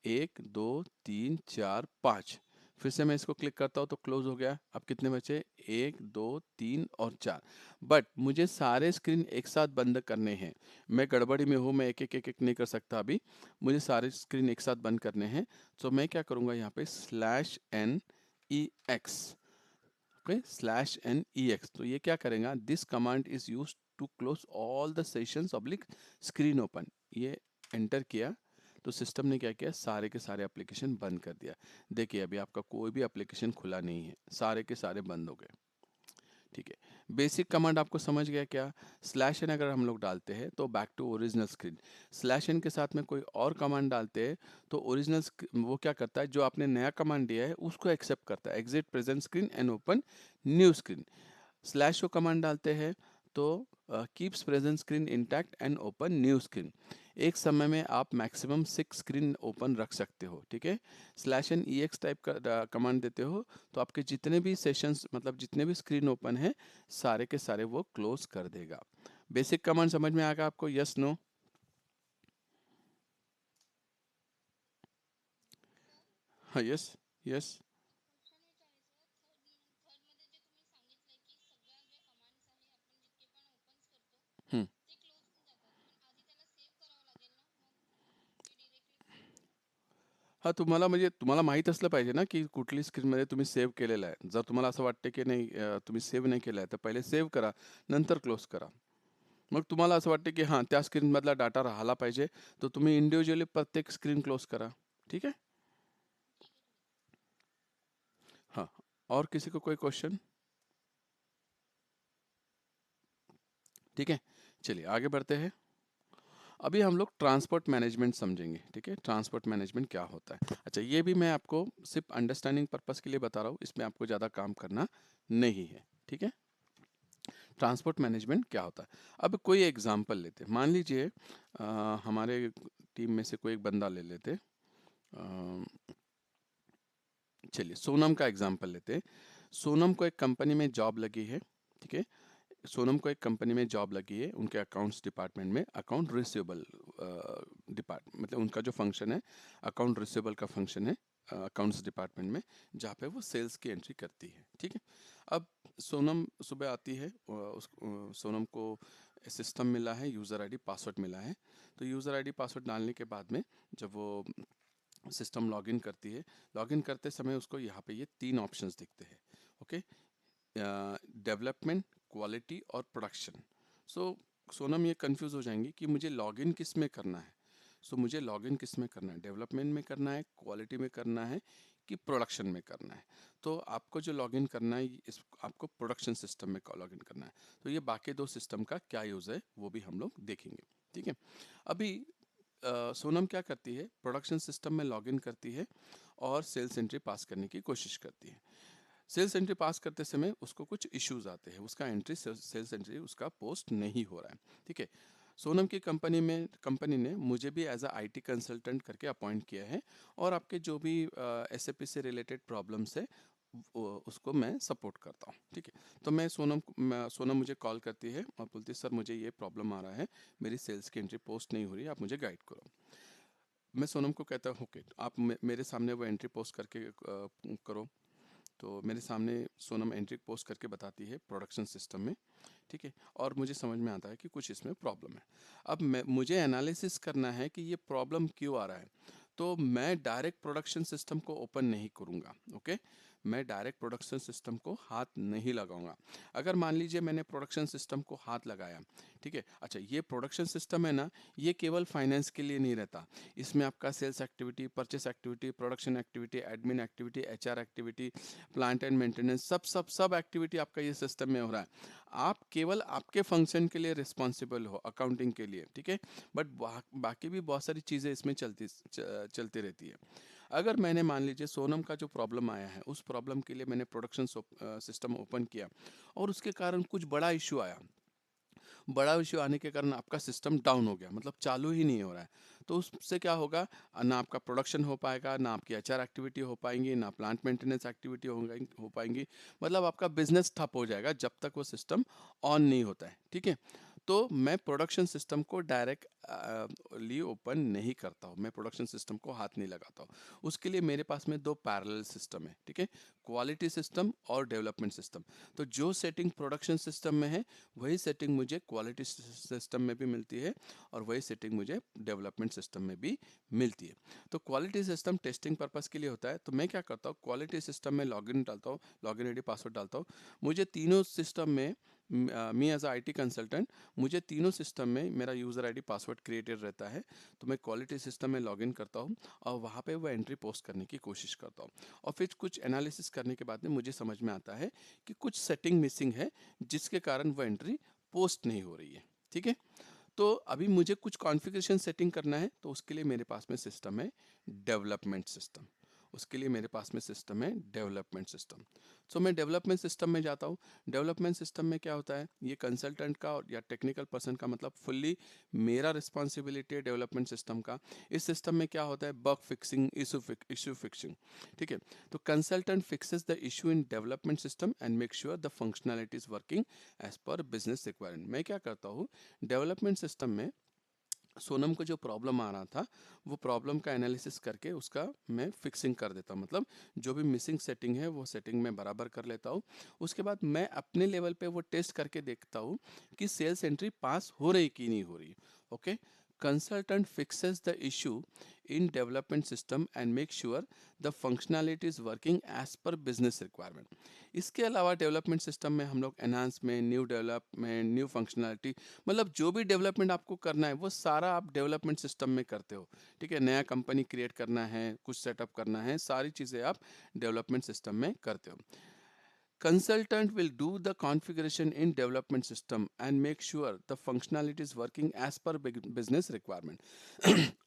1 2 3 4 5। फिर से मैं इसको क्लिक करता हूँ तो क्लोज हो गया। अब कितने बचे? 1 2 3 और 4। बट मुझे सारे स्क्रीन एक साथ बंद करने हैं, मैं गड़बड़ी में हूँ, मैं एक एक नहीं कर सकता अभी, मुझे सारे स्क्रीन एक साथ बंद करने हैं। तो मैं क्या करूँगा, यहाँ पे /NEX, ओके, /NEX। तो ये क्या करेगा? This command is use to close all the sessions oblique screen open. ये एंटर किया तो सिस्टम ने क्या किया, सारे के सारे एप्लीकेशन बंद कर दिया। देखिए अभी आपका कोई भी एप्लीकेशन खुला नहीं है, सारे के सारे बंद हो गए, ठीक है। बेसिक कमांड आपको समझ गया क्या? /n अगर हम लोग डालते हैं तो back to original screen, /n के साथ में कोई और कमांड डालते हैं तो ओरिजिनल वो क्या करता है, जो आपने नया कमांड दिया है उसको एक्सेप्ट करता है, exit present screen and open new screen. /o command डालते हैं तो keeps present screen intact and open new screen. एक समय में आप मैक्सिमम 6 स्क्रीन ओपन रख सकते हो, ठीक है। /NEX टाइप का कमांड देते हो तो आपके जितने भी सेशंस मतलब जितने भी स्क्रीन ओपन है सारे के सारे वो क्लोज कर देगा। बेसिक कमांड समझ में आ गया आपको? Yes no? हाँ, यस, यस। हम्म। हां, तुम्हाला माहीत असलं पाहिजे ना, की कुठली स्क्रीनमध्ये तुम्ही सेव्ह केलेलं आहे. जर तुम्हाला असं वाटतं की नाही तुम्ही सेव्ह नाही केलं आहे, तर पहिले सेव्ह करा, नंतर क्लोज करा. मग तुम्हाला असं वाटतं की हां, त्या स्क्रीनमधला डाटा राहिला पाहिजे, तर तुम्ही इंडिव्हिज्युअली प्रत्येक स्क्रीन क्लोज करा. ठीक है? हाँ, और किसी को कोई क्वेश्चन? ठीक है, चलिए आगे बढ़ते हैं। अभी हम लोग ट्रांसपोर्ट मैनेजमेंट समझेंगे, ठीक है। ट्रांसपोर्ट मैनेजमेंट क्या होता है? अच्छा, ये भी मैं आपको सिर्फ अंडरस्टैंडिंग पर्पस के लिए बता रहा हूँ, इसमें आपको ज़्यादा काम करना नहीं है, ठीक है। ट्रांसपोर्ट मैनेजमेंट क्या होता है? अब कोई एग्जांपल लेते हैं, मान लीजिए हमारे टीम में से कोई एक बंदा ले लेते, चलिए सोनम का एग्जांपल लेते हैं। सोनम को एक कंपनी में जॉब लगी है, ठीक है। सोनम को एक कंपनी में जॉब लगी है, उनके अकाउंट्स डिपार्टमेंट में अकाउंट रिसीवेबल डिपार्ट मतलब उनका जो फंक्शन है अकाउंट रिसीवेबल का फंक्शन है अकाउंट्स डिपार्टमेंट में, जहाँ पे वो सेल्स की एंट्री करती है। ठीक है, अब सोनम सुबह आती है, सोनम को सिस्टम मिला है, यूज़र आईडी पासवर्ड मिला है। तो यूज़र आईडी पासवर्ड डालने के बाद में जब वो सिस्टम लॉगिन करती है, लॉगिन करते समय उसको यहाँ पे ये 3 ऑप्शंस दिखते हैं। ओके, डेवलपमेंट, क्वालिटी और प्रोडक्शन। सो सोनम ये कंफ्यूज हो जाएंगी कि मुझे लॉगिन किस में करना है। सो मुझे लॉगिन किस में करना है, डेवलपमेंट में करना है, क्वालिटी में करना है कि प्रोडक्शन में करना है। तो आपको जो लॉगिन करना है, इस आपको प्रोडक्शन सिस्टम में लॉगिन करना है। तो ये बाकी 2 सिस्टम का क्या यूज़ है वो भी हम लोग देखेंगे। ठीक है, अभी सोनम क्या करती है, प्रोडक्शन सिस्टम में लॉगिन करती है और सेल्स एंट्री पास करने की कोशिश करती है। सेल्स एंट्री पास करते समय उसको कुछ इश्यूज आते हैं, उसका एंट्री सेल्स एंट्री उसका पोस्ट नहीं हो रहा है। ठीक है, सोनम की कंपनी ने मुझे भी एज अ आईटी कंसल्टेंट करके अपॉइंट किया है, और आपके जो भी एसएपी से रिलेटेड प्रॉब्लम्स है उसको मैं सपोर्ट करता हूँ। ठीक है, तो सोनम मुझे कॉल करती है और बोलती है, सर मुझे ये प्रॉब्लम आ रहा है, मेरी सेल्स की एंट्री पोस्ट नहीं हो रही है, आप मुझे गाइड करो। मैं सोनम को कहता हूँ, ओके आप मेरे सामने वो एंट्री पोस्ट करके करो। तो मेरे सामने सोनम एंट्री पोस्ट करके बताती है प्रोडक्शन सिस्टम में। ठीक है, और मुझे समझ में आता है कि कुछ इसमें प्रॉब्लम है। अब मुझे एनालिसिस करना है कि ये प्रॉब्लम क्यों आ रहा है। तो मैं डायरेक्ट प्रोडक्शन सिस्टम को ओपन नहीं करूँगा। ओके, मैं डायरेक्ट प्रोडक्शन सिस्टम को हाथ नहीं लगाऊंगा। अगर मान लीजिए मैंने प्रोडक्शन सिस्टम को हाथ लगाया, ठीक है, अच्छा ये प्रोडक्शन सिस्टम है ना, ये केवल फाइनेंस के लिए नहीं रहता। इसमें आपका sales activity, purchase activity, production activity, admin activity, HR activity, plant and maintenance, सब एक्टिविटी आपका ये सिस्टम में हो रहा है। आप केवल आपके फंक्शन के लिए रिस्पॉन्सिबल हो, अकाउंटिंग के लिए। ठीक है, बट बाकी भी बहुत सारी चीज़ें इसमें चलती रहती है। अगर मैंने मान लीजिए सोनम का जो प्रॉब्लम आया है, उस प्रॉब्लम के लिए मैंने प्रोडक्शन सिस्टम ओपन किया और उसके कारण कुछ बड़ा इश्यू आया, बड़ा इश्यू आने के कारण आपका सिस्टम डाउन हो गया, मतलब चालू ही नहीं हो रहा है। तो उससे क्या होगा, ना आपका प्रोडक्शन हो पाएगा, ना आपकी एचआर एक्टिविटी हो पाएंगी, ना प्लांट मेंटेनेंस एक्टिविटी हो पाएंगी। मतलब आपका बिजनेस ठप हो जाएगा जब तक वो सिस्टम ऑन नहीं होता है। ठीक है, तो मैं प्रोडक्शन सिस्टम को डायरेक्ट ली ओपन नहीं करता हूँ, मैं प्रोडक्शन सिस्टम को हाथ नहीं लगाता हूँ। उसके लिए मेरे पास में 2 पैरेलल सिस्टम है। ठीक है, क्वालिटी सिस्टम और डेवलपमेंट सिस्टम। तो जो सेटिंग प्रोडक्शन सिस्टम में है वही सेटिंग मुझे क्वालिटी सिस्टम में भी मिलती है, और वही सेटिंग मुझे डेवलपमेंट सिस्टम में भी मिलती है। तो क्वालिटी सिस्टम टेस्टिंग पर्पस के लिए होता है। तो मैं क्या करता हूँ, क्वालिटी सिस्टम में लॉगिन डालता हूँ, लॉगिन आईडी पासवर्ड डालता हूँ। मुझे तीनों सिस्टम में, मी एज आईटी कंसल्टेंट, मुझे तीनों सिस्टम में मेरा यूज़र आईडी पासवर्ड क्रिएटेड रहता है। तो मैं क्वालिटी सिस्टम में लॉगिन करता हूँ और वहाँ पे वो एंट्री पोस्ट करने की कोशिश करता हूँ, और फिर कुछ एनालिसिस करने के बाद में मुझे समझ में आता है कि कुछ सेटिंग मिसिंग है, जिसके कारण वो एंट्री पोस्ट नहीं हो रही है। ठीक है, तो अभी मुझे कुछ कॉन्फ़िगरेशन सेटिंग करना है, तो उसके लिए मेरे पास में सिस्टम है डेवलपमेंट सिस्टम। उसके लिए मेरे पास में सिस्टम है डेवलपमेंट सिस्टम। सो मैं डेवलपमेंट सिस्टम में जाता हूँ। डेवलपमेंट सिस्टम में क्या होता है, ये कंसल्टेंट का और या टेक्निकल पर्सन का, मतलब फुल्ली मेरा रिस्पॉन्सिबिलिटी है डेवलपमेंट सिस्टम का। इस सिस्टम में क्या होता है, बग फिक्सिंग, इशू फिक्सिंग। ठीक है, तो consultant fixes the issue in development system and make sure the functionality is working as per business requirement. मैं क्या करता हूँ, डेवलपमेंट सिस्टम में सोनम को जो प्रॉब्लम आ रहा था, वो प्रॉब्लम का एनालिसिस करके उसका मैं फिक्सिंग कर देता हूँ। मतलब जो भी मिसिंग सेटिंग है वो सेटिंग मैं बराबर कर लेता हूँ। उसके बाद मैं अपने लेवल पे वो टेस्ट करके देखता हूँ कि सेल्स एंट्री पास हो रही कि नहीं हो रही। Okay, consultant fixes the issue in development system and make sure the functionality is working as per business requirement. इसके अलावा डेवलपमेंट सिस्टम में हम लोग enhancement, new development, new functionality, मतलब जो भी डेवलपमेंट आपको करना है वो सारा आप डेवलपमेंट सिस्टम में करते हो। ठीक है, नया कंपनी क्रिएट करना है, कुछ सेटअप करना है, सारी चीज़ें आप डेवलपमेंट सिस्टम में करते हो। Consultant will do the configuration in development system and make sure the functionality is working as per business requirement.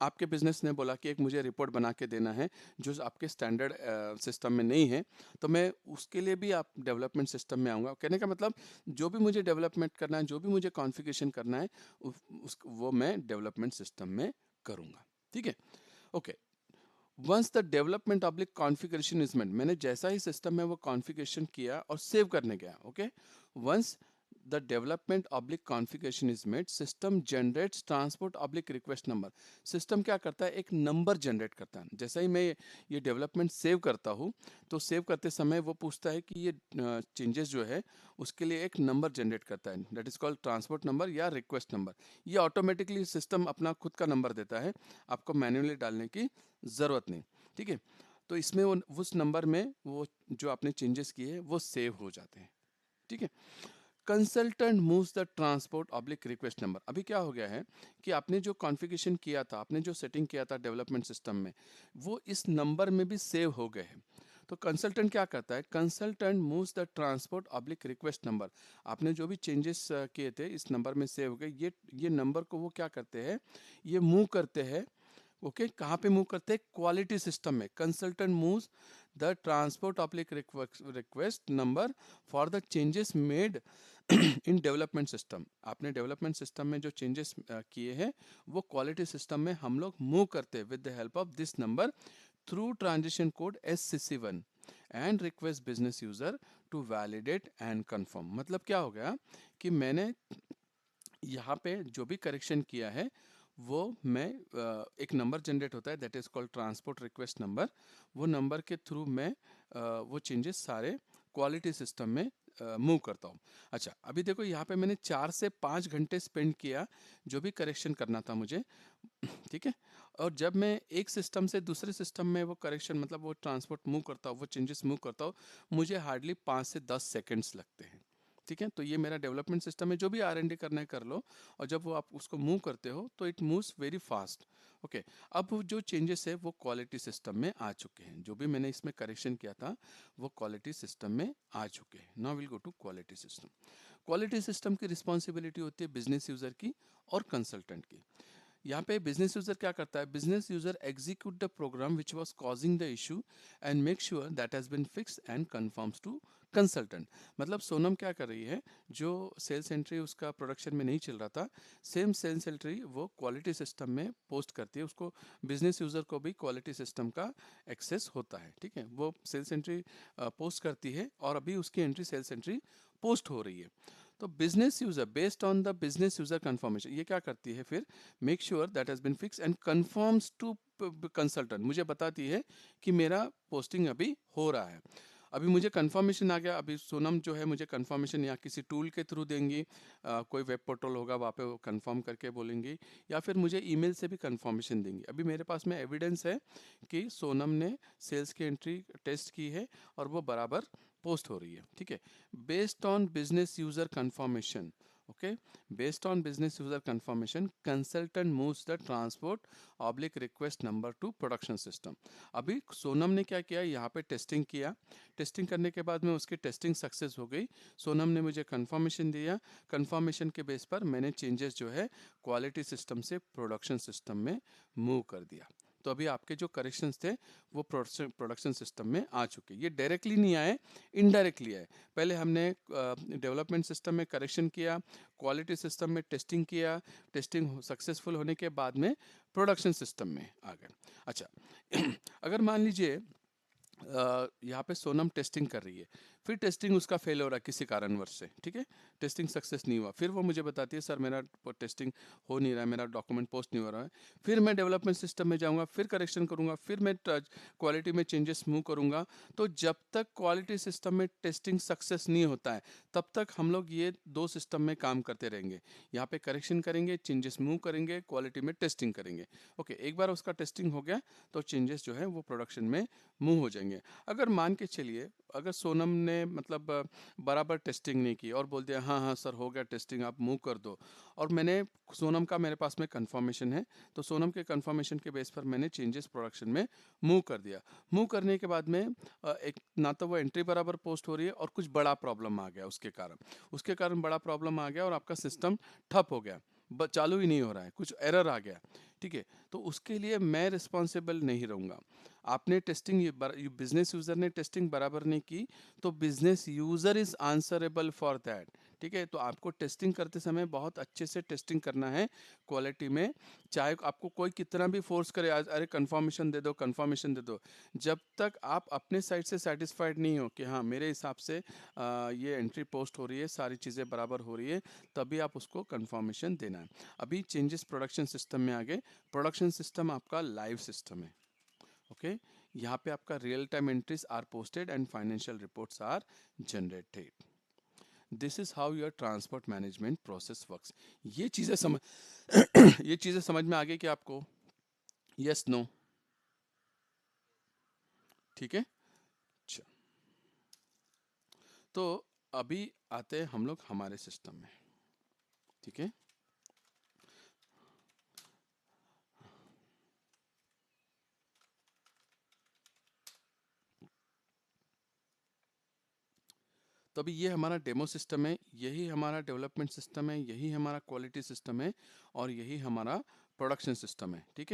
आपके बिजनेस ने बोला कि एक मुझे रिपोर्ट बना के देना है जो आपके स्टैंडर्ड सिस्टम में नहीं है, तो मैं उसके लिए भी आप डेवलपमेंट सिस्टम में आऊँगा। कहने का मतलब जो भी मुझे डेवलपमेंट करना है, जो भी मुझे कॉन्फ़िगरेशन करना है, वो मैं डेवलपमेंट सिस्टम में करूँगा। ठीक है, okay. Once the development oblique configuration is made, मैंने जैसा ही सिस्टम में वो कॉन्फ़िगरेशन किया और सेव करने गया। Okay, once the development oblique configuration is made, system generates transport oblique request number. System क्या करता है, एक नंबर जनरेट करता है. जैसा ही मैं ये डेवलपमेंट सेव करता हूँ, तो सेव करते समय वो पूछता है कि ये चेंजेस जो है उसके लिए एक नंबर जनरेट करता है, that is called transport number या रिक्वेस्ट नंबर. ये ऑटोमेटिकली सिस्टम अपना खुद का नंबर देता है, आपको मैन्युअली डालने की ज़रूरत नहीं. ठीक है, तो इसमें वो उस नंबर में वो जो आपने चेंजेस किए वो सेव हो जाते हैं. ठीक है, consultant moves the transport oblique request number. अभी क्या हो गया है कि आपने जो कॉन्फ़िगरेशन किया था, आपने जो सेटिंग किया था डेवलपमेंट सिस्टम में, वो इस नंबर में भी सेव हो गए हैं. तो कंसल्टेंट क्या करता है, consultant moves the transport oblique request number. आपने जो भी चेंजेस किए थे इस नंबर में सेव हो गए. ये नंबर को वो क्या करते हैं, ये मूव करते हैं. ओके, कहाँ पे मूव करते हैं, क्वालिटी सिस्टम में. Consultant moves the transport oblique request number for the changes made in development system. आपने डेवलपमेंट सिस्टम में जो चेंजेस किए हैं वो क्वालिटी सिस्टम में हम लोग मूव करते हैं with the help of this number through transition code SCC1 and request business user to validate and confirm. मतलब क्या हो गया कि मैंने यहाँ पे जो भी करेक्शन किया है वो मैं एक नंबर जनरेट होता है, that is called transport request number. वो नंबर के थ्रू मैं वो चेंजेस सारे क्वालिटी सिस्टम में मूव करता हूँ. अच्छा, अभी देखो यहाँ पे मैंने 4 से 5 घंटे स्पेंड किया जो भी करेक्शन करना था मुझे. ठीक है, और जब मैं एक सिस्टम से दूसरे सिस्टम में वो करेक्शन मतलब वो ट्रांसपोर्ट मूव करता हूँ, वो चेंजेस मूव करता हूँ, मुझे हार्डली 5 से 10 सेकेंड्स लगते हैं. ठीक है, तो ये मेरा डेवलपमेंट सिस्टम है. जो भी R&D करना है कर लो, और जब वो आप उसको मूव करते हो तो it moves very fast. Okay, अब वो जो चेंजेस है वो क्वालिटी सिस्टम में आ चुके हैं. जो भी मैंने इसमें करेक्शन किया था वो क्वालिटी सिस्टम में आ चुके हैं. Now will go to quality system. Quality system की रिस्पॉन्सिबिलिटी होती है बिजनेस यूजर की और कंसल्टेंट की. यहाँ पे बिजनेस यूजर क्या करता है, business user execute the program which was causing the issue and make sure that has been fix and confirms to consultant. मतलब सोनम क्या कर रही है, जो सेल्स एंट्री उसका प्रोडक्शन में नहीं चल रहा था, सेम सेल्स एंट्री वो क्वालिटी सिस्टम में पोस्ट करती है. उसको बिजनेस यूजर को भी क्वालिटी सिस्टम का एक्सेस होता है. ठीक है, वो सेल्स एंट्री पोस्ट करती है और अभी उसकी एंट्री सेल्स एंट्री पोस्ट हो रही है. तो business user based on the business user confirmation ये क्या करती है, फिर make sure that has been fix and confirms to consultant. मुझे बताती है कि मेरा पोस्टिंग अभी हो रहा है. अभी मुझे कंफर्मेशन आ गया. अभी सोनम जो है मुझे कंफर्मेशन या किसी टूल के थ्रू देंगी, कोई वेब पोर्टल होगा वहाँ पे वो कंफर्म करके बोलेंगी, या फिर मुझे ईमेल से भी कंफर्मेशन देंगी. अभी मेरे पास में एविडेंस है कि सोनम ने सेल्स की एंट्री टेस्ट की है और वो बराबर पोस्ट हो रही है. ठीक है, based on business user confirmation. Okay, based on business user confirmation consultant moves the transport oblique request number two production system. अभी सोनम ने क्या किया, यहाँ पे टेस्टिंग किया. टेस्टिंग करने के बाद में उसकी टेस्टिंग सक्सेस हो गई. सोनम ने मुझे कंफर्मेशन दिया. कंफर्मेशन के बेस पर मैंने चेंजेस जो है क्वालिटी सिस्टम से प्रोडक्शन सिस्टम में मूव कर दिया. तो अभी आपके जो करेक्शंस थे वो प्रोडक्शन सिस्टम में आ चुके. ये डायरेक्टली नहीं आए, इनडायरेक्टली आए. पहले हमने डेवलपमेंट सिस्टम में करेक्शन किया, क्वालिटी सिस्टम में टेस्टिंग किया, टेस्टिंग सक्सेसफुल होने के बाद में प्रोडक्शन सिस्टम में आ गए. अच्छा, अगर मान लीजिए यहाँ पे सोनम टेस्टिंग कर रही है, फिर टेस्टिंग उसका फेल हो रहा है किसी कारणवश से. ठीक है, टेस्टिंग सक्सेस नहीं हुआ, फिर वो मुझे बताती है सर मेरा टेस्टिंग हो नहीं रहा है, मेरा डॉक्यूमेंट पोस्ट नहीं हो रहा है. फिर मैं डेवलपमेंट सिस्टम में जाऊँगा, फिर करेक्शन करूँगा, फिर मैं क्वालिटी में चेंजेस मूव करूँगा. तो जब तक क्वालिटी सिस्टम में टेस्टिंग सक्सेस नहीं होता है तब तक हम लोग ये दो सिस्टम में काम करते रहेंगे. यहाँ पे करेक्शन करेंगे, चेंजेस मूव करेंगे, क्वालिटी में टेस्टिंग करेंगे. ओके, एक बार उसका टेस्टिंग हो गया तो चेंजेस जो है वो प्रोडक्शन में मूव हो जाएंगे. अगर मान के चलिए अगर सोनम ने मतलब बराबर टेस्टिंग नहीं की और बोल दिया हाँ हाँ सर हो गया टेस्टिंग आप मूव कर दो, और मैंने सोनम का मेरे पास में कंफर्मेशन है, तो सोनम के कंफर्मेशन के बेस पर मैंने चेंजेस प्रोडक्शन में मूव कर दिया. मूव करने के बाद में एक ना तो वो एंट्री बराबर पोस्ट हो रही है और कुछ बड़ा प्रॉब्लम आ गया उसके कारण बड़ा प्रॉब्लम आ गया और आपका सिस्टम ठप हो गया, चालू ही नहीं हो रहा है, कुछ एरर आ गया. ठीक है, तो उसके लिए मैं रिस्पॉन्सिबल नहीं रहूँगा. आपने टेस्टिंग बिजनेस यूजर ने टेस्टिंग बराबर नहीं की तो business user is answerable for that. ठीक है। तो आपको टेस्टिंग करते समय बहुत अच्छे से टेस्टिंग करना है क्वालिटी में। चाहे आपको कोई कितना भी फोर्स करे, अरे कंफर्मेशन दे दो, कंफर्मेशन दे दो, जब तक आप अपने साइड से सेटिस्फाइड नहीं हो कि हाँ मेरे हिसाब से ये एंट्री पोस्ट हो रही है, सारी चीज़ें बराबर हो रही है, तभी आप उसको कंफर्मेशन देना है। अभी चेंजेस प्रोडक्शन सिस्टम में आगे। प्रोडक्शन सिस्टम आपका लाइव सिस्टम है। ओके, यहाँ पे आपका real time entries are posted and financial reports are generated. This is how your transport management process works. ये चीजें समझ ये चीजें समझ में आ गई कि आपको? Yes, no? ठीक है। अच्छा, तो अभी आते हैं हम लोग हमारे सिस्टम में। ठीक है। तो अभी ये हमारा डेमो सिस्टम है, यही हमारा डेवलपमेंट सिस्टम है, यही हमारा क्वालिटी सिस्टम है, और यही हमारा प्रोडक्शन सिस्टम है। ठीक है।